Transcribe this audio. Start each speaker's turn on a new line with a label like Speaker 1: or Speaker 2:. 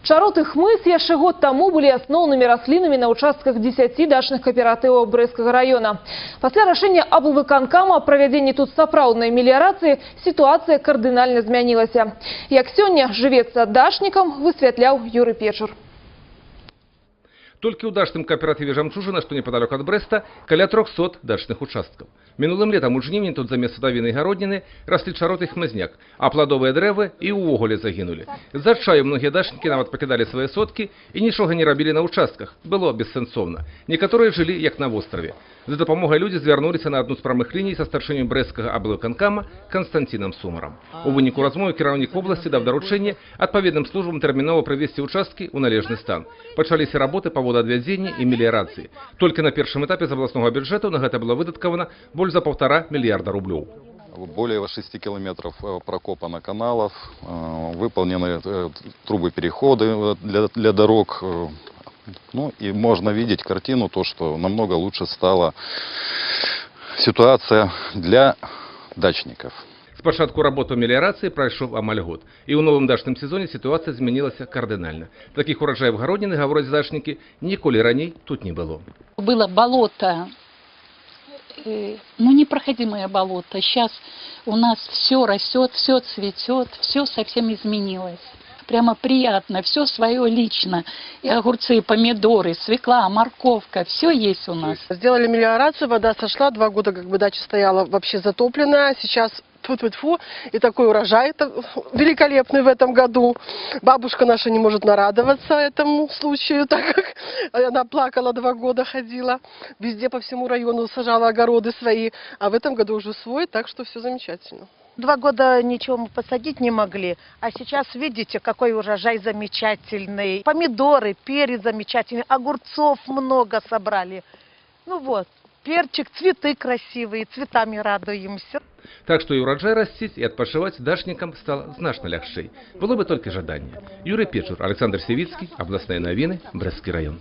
Speaker 1: Чарот и хмыз яшчэ год тому были основными рослинами на участках 10 дачных кооперативов Брестского района. После решения облвыканкама о проведении тут сапраўднай мелиорации ситуация кардинально изменилась. Як сёння живется дачникам, высвятлял Юрий Печур.
Speaker 2: Только у дачным кооперативе «Жамчужина», что неподалеку от Бреста, каля 300 дачных участков. Минулым летом у жнівні тут замест садовины и городнины росли чарот и хмызняк, а плодовые деревы и увогуле загинули. За чаю многие дачники нават покидали свои сотки и ничего не робили на участках. Было бессенсовно. Некоторые жили як на острове. За допомогой люди звернулись на одну з прамых линий со старшиною Брестского облвыканкама Константином Сумаром. У выніку размовы кіраўнік области дав доручение отповедным службам терминова привести участки у належный стан. Почались работы по водоотведению и мелиорации. Только на первом этапе из областного бюджета на это было выдатковано больше за 1,5 миллиарда рублей.
Speaker 3: Более 6 километров прокопано каналов, выполнены трубы-переходы для дорог. Ну и можно видеть картину, то, что намного лучше стала ситуация для дачников.
Speaker 2: С початку работы мелиорации прошел амаль год. И в новом дачном сезоне ситуация изменилась кардинально. Таких урожаев городнины, говорят дачники, николи ранее тут не было.
Speaker 4: Было болото, непроходимое болото. Сейчас у нас все растет, все цветет, все совсем изменилось. Прямо приятно, все свое лично. И огурцы, и помидоры, свекла, морковка, все есть у нас.
Speaker 5: Сделали мелиорацию, вода сошла, 2 года дача стояла вообще затопленная. Сейчас тьфу-тьфу-тьфу, и такой урожай великолепный в этом году. Бабушка наша не может нарадоваться этому случаю, так как она плакала 2 года, ходила. Везде по всему району сажала огороды свои, а в этом году уже свой, так что все замечательно.
Speaker 6: 2 года ничего мы посадить не могли, а сейчас видите, какой урожай замечательный. Помидоры, перец замечательный, огурцов много собрали. Ну вот, перчик, цветы красивые, цветами радуемся.
Speaker 2: Так что и урожай растить, и отпочивать дачникам стало значно легче. Было бы только жадание. Юрий Печур, Александр Севицкий, областные новины, Брестский район.